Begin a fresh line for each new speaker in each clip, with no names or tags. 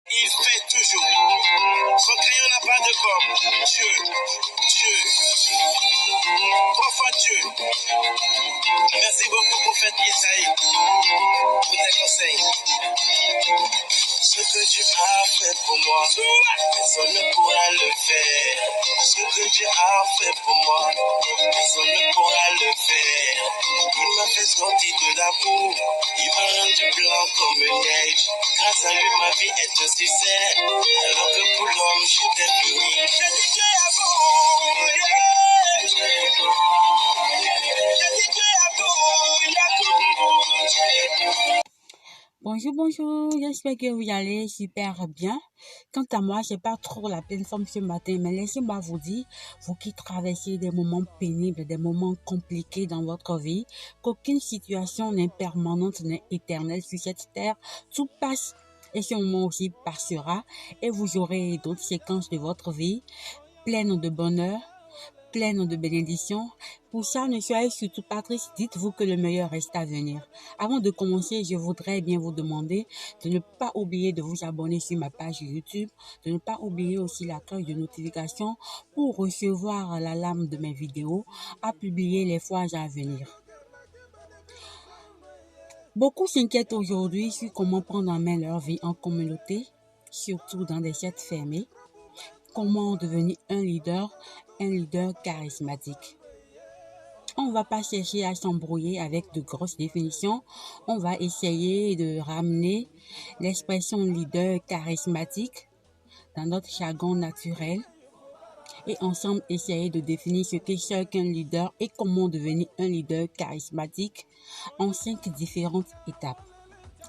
Il fait toujours. Son crayon n'a pas de gomme. Dieu, Dieu, trois fois Dieu. Merci beaucoup, prophète Isaïe, pour tes conseils. Ce que Dieu a fait pour moi, personne ne pourra le faire. Ce que Dieu a fait pour moi, personne ne pourra le faire. Il m'a fait sortir de la boue, il m'a rendu blanc comme neige. Grâce à lui, ma vie est un succès, alors que pour l'homme, j'étais fini. J'ai dit Dieu est bon, yeah. J'ai dit Dieu est bon, yeah.
Bonjour, j'espère que vous allez super bien. Quant à moi, j'ai pas trop la pleine forme ce matin, mais laissez-moi vous dire, vous qui traversez des moments pénibles, des moments compliqués dans votre vie, qu'aucune situation n'est permanente, n'est éternelle sur cette terre, tout passe et ce moment aussi passera et vous aurez d'autres séquences de votre vie pleines de bonheur, pleine de bénédictions. Pour ça, ne soyez surtout pas triste, dites-vous que le meilleur reste à venir. Avant de commencer, je voudrais bien vous demander de ne pas oublier de vous abonner sur ma page YouTube, de ne pas oublier aussi la cloche de notification pour recevoir l'alarme de mes vidéos à publier les fois à venir. Beaucoup s'inquiètent aujourd'hui sur comment prendre en main leur vie en communauté, surtout dans des sites fermés. Comment devenir un leader charismatique. On va pas chercher à s'embrouiller avec de grosses définitions. On va essayer de ramener l'expression leader charismatique dans notre jargon naturel et ensemble essayer de définir ce qu'est qu'un leader et comment devenir un leader charismatique en 5 différentes étapes.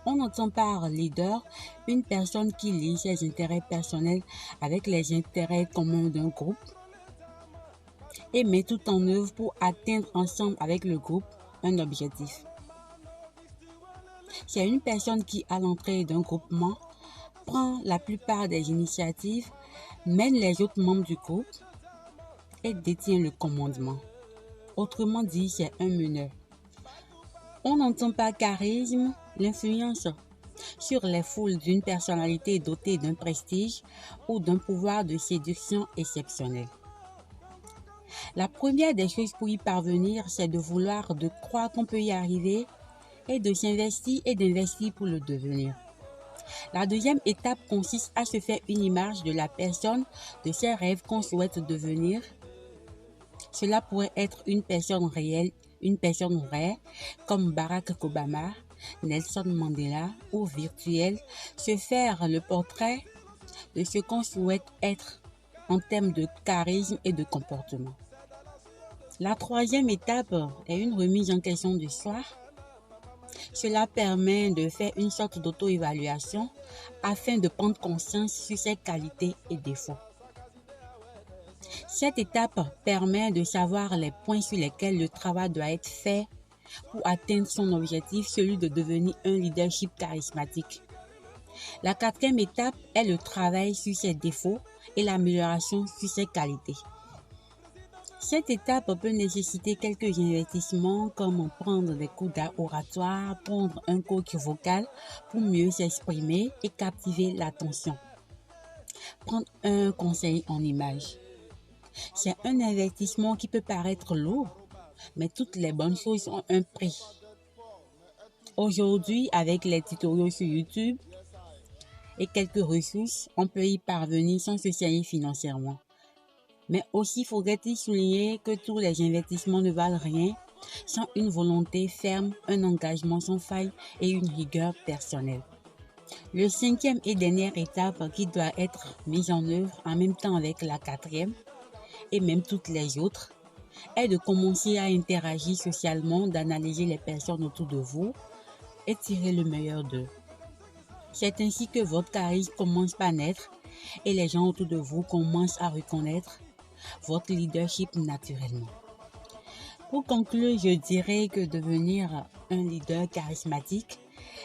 On entend par leader une personne qui lie ses intérêts personnels avec les intérêts communs d'un groupe et met tout en œuvre pour atteindre ensemble avec le groupe un objectif. C'est une personne qui, à l'entrée d'un groupement, prend la plupart des initiatives, mène les autres membres du groupe et détient le commandement. Autrement dit, c'est un meneur. On n'entend pas charisme, l'influence sur les foules d'une personnalité dotée d'un prestige ou d'un pouvoir de séduction exceptionnel. La première des choses pour y parvenir, c'est de vouloir, de croire qu'on peut y arriver et de s'investir et d'investir pour le devenir. La deuxième étape consiste à se faire une image de la personne, de ses rêves qu'on souhaite devenir. Cela pourrait être une personne réelle, une personne vraie, comme Barack Obama, Nelson Mandela ou virtuel, se faire le portrait de ce qu'on souhaite être en termes de charisme et de comportement. La troisième étape est une remise en question de soi. Cela permet de faire une sorte d'auto-évaluation afin de prendre conscience sur ses qualités et défauts. Cette étape permet de savoir les points sur lesquels le travail doit être fait pour atteindre son objectif, celui de devenir un leadership charismatique. La quatrième étape est le travail sur ses défauts et l'amélioration sur ses qualités. Cette étape peut nécessiter quelques investissements comme prendre des cours d'oratoire, prendre un coach vocal pour mieux s'exprimer et captiver l'attention. Prendre un conseil en image. C'est un investissement qui peut paraître lourd, mais toutes les bonnes choses ont un prix. Aujourd'hui, avec les tutoriels sur YouTube et quelques ressources, on peut y parvenir sans se saigner financièrement. Mais aussi faudrait-il souligner que tous les investissements ne valent rien sans une volonté ferme, un engagement sans faille et une rigueur personnelle. Le cinquième et dernière étape qui doit être mise en œuvre en même temps avec la quatrième et même toutes les autres est de commencer à interagir socialement, d'analyser les personnes autour de vous et tirer le meilleur d'eux. C'est ainsi que votre charisme commence par naître et les gens autour de vous commencent à reconnaître votre leadership naturellement. Pour conclure, je dirais que devenir un leader charismatique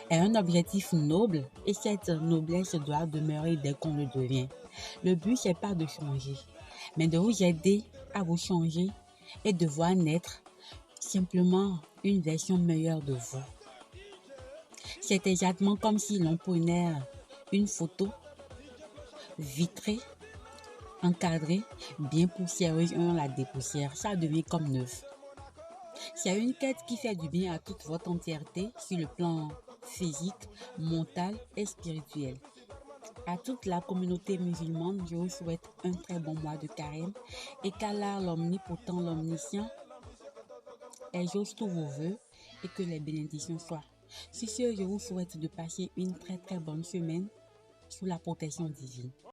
est un objectif noble et cette noblesse doit demeurer dès qu'on le devient. Le but, c'est pas de changer, mais de vous aider à vous changer et de voir naître simplement une version meilleure de vous. C'est exactement comme si l'on prenait une photo vitrée, encadrée, bien poussiéreuse, on la dépoussière, ça devient comme neuf. C'est une quête qui fait du bien à toute votre entièreté sur le plan physique, mental et spirituel. À toute la communauté musulmane, je vous souhaite un très bon mois de carême et qu'Allah l'omnipotent, l'omniscient exauce tous vos vœux et que les bénédictions soient. Sur ce, je vous souhaite de passer une très bonne semaine sous la protection divine.